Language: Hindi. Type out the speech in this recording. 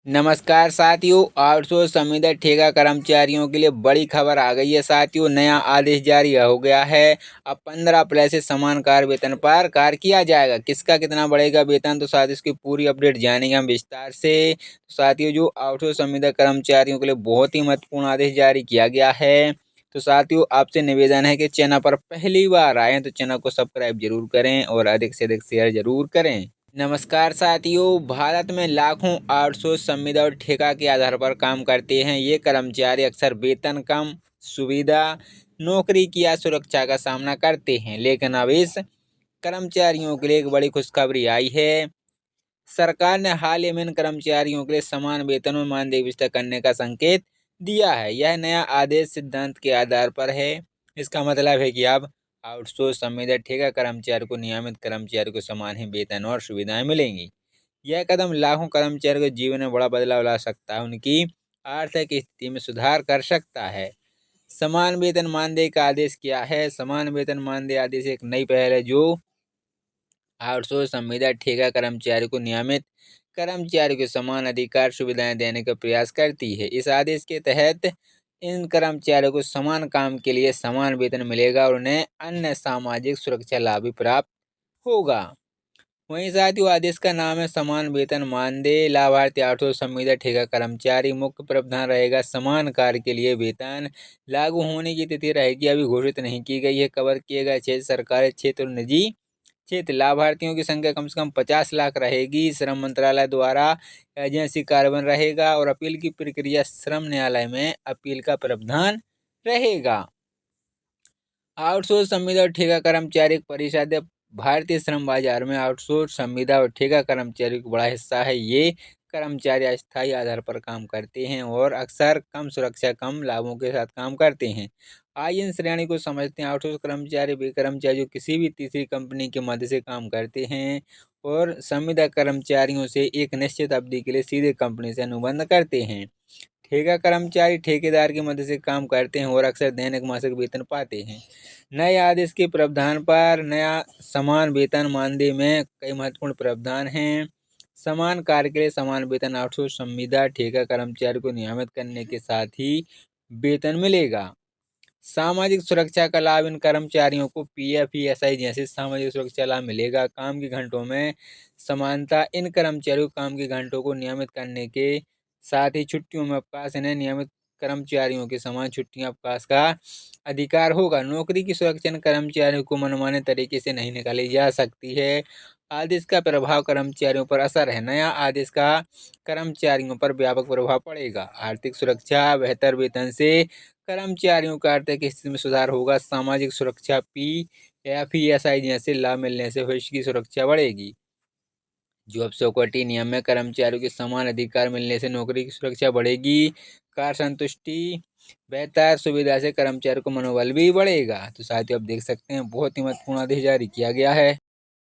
नमस्कार साथियों, आउटसोर्स संविदा ठेका कर्मचारियों के लिए बड़ी खबर आ गई है साथियों। नया आदेश जारी हो गया है। अब 15 अप्रैल से समान कार्य वेतन पर कार्य किया जाएगा। किसका कितना बढ़ेगा वेतन, तो साथ इसकी पूरी अपडेट जानेंगे हम विस्तार से। तो साथियों, जो आउटसोर्स संविदा कर्मचारियों के लिए बहुत ही महत्वपूर्ण आदेश जारी किया गया है। तो साथियों, आपसे निवेदन है कि चैनल पर पहली बार आए तो चैनल को सब्सक्राइब जरूर करें और अधिक से अधिक शेयर जरूर करें। नमस्कार साथियों, भारत में लाखों आउटसोर्स संविदा और ठेका के आधार पर काम करते हैं। ये कर्मचारी अक्सर वेतन कम, सुविधा, नौकरी की असुरक्षा का सामना करते हैं। लेकिन अब इस कर्मचारियों के लिए एक बड़ी खुशखबरी आई है। सरकार ने हाल ही में इन कर्मचारियों के लिए समान वेतन और मानदेय विस्तार करने का संकेत दिया है। यह नया आदेश सिद्धांत के आधार पर है। इसका मतलब है कि अब आउटसोर्स संविदा ठेका कर्मचारी को नियमित कर्मचारी को समान ही वेतन और सुविधाएं मिलेंगी। यह कदम लाखों कर्मचारियों के जीवन में बड़ा बदलाव ला सकता है, उनकी आर्थिक स्थिति में सुधार कर सकता है। समान वेतन मानदेय का आदेश क्या है? समान वेतन मानदेय आदेश एक नई पहल है जो आउटसोर्स संविदा ठेका कर्मचारी को नियमित कर्मचारी को समान अधिकार सुविधाएं देने का प्रयास करती है। इस आदेश के तहत इन कर्मचारियों को समान काम के लिए समान वेतन मिलेगा और उन्हें अन्य सामाजिक सुरक्षा लाभ भी प्राप्त होगा। वहीं साथियों, आदेश का नाम है समान वेतन मानदेय। लाभार्थी आउटसोर्स संविदा ठेका कर्मचारी मुख्य प्रावधान रहेगा समान कार्य के लिए वेतन। लागू होने की तिथि रहेगी अभी घोषित नहीं की गई है। कवर किए गए क्षेत्र सरकारी क्षेत्र और निजी क्षेत्र। लाभार्थियों की संख्या कम से कम 50 लाख रहेगी। श्रम मंत्रालय द्वारा एजेंसी कार्यान्वयन रहेगा और अपील की प्रक्रिया श्रम न्यायालय में अपील का प्रावधान रहेगा। आउटसोर्स संविदा और ठेका कर्मचारी परिषद भारतीय श्रम बाजार में आउटसोर्स संविदा और ठेका कर्मचारी का बड़ा हिस्सा है। ये कर्मचारी अस्थायी आधार पर काम करते हैं और अक्सर कम सुरक्षा, कम लाभों के साथ काम करते हैं। आइए इन श्रेणी को समझते हैं। आउटसोर्स कर्मचारी वे कर्मचारी जो किसी भी तीसरी कंपनी की मदद से काम करते हैं और संविदा कर्मचारियों से एक निश्चित अवधि के लिए सीधे कंपनी से अनुबंध करते हैं। ठेका कर्मचारी ठेकेदार की मदद से काम करते हैं और अक्सर दैनिक मासिक वेतन पाते हैं। नए आदेश के प्रावधान पर नया समान वेतन मानदेय में कई महत्वपूर्ण प्रावधान हैं। समान कार्य के लिए समान वेतन। आउटसोर्स संविदा ठेका कर्मचारी को नियमित करने के साथ ही वेतन मिलेगा। सामाजिक सुरक्षा का लाभ। इन कर्मचारियों को पीएफ, ईएसआई जैसे सामाजिक सुरक्षा लाभ मिलेगा। काम के घंटों में समानता। इन कर्मचारियों को काम के घंटों को नियमित करने के साथ ही छुट्टियों में अवकाश। इन्हें नियमित कर्मचारियों के समान छुट्टियां अवकाश का अधिकार होगा। नौकरी की सुरक्षा। इन कर्मचारियों को मनमाने तरीके से नहीं निकाली जा सकती है। आदेश का प्रभाव कर्मचारियों पर असर है। नया आदेश का कर्मचारियों पर व्यापक प्रभाव पड़ेगा। आर्थिक सुरक्षा। बेहतर वेतन से कर्मचारियों का आर्थिक स्थिति में सुधार होगा। सामाजिक सुरक्षा पीएफ, ईएसआई जैसे लाभ मिलने से भविष्य की सुरक्षा बढ़ेगी। जॉब सिक्योरिटी नियम में कर्मचारियों के समान अधिकार मिलने से नौकरी की सुरक्षा बढ़ेगी। कार्य संतुष्टि। बेहतर सुविधा से कर्मचारी को मनोबल भी बढ़ेगा। तो साथियों, आप देख सकते हैं बहुत ही महत्वपूर्ण आदेश जारी किया गया है।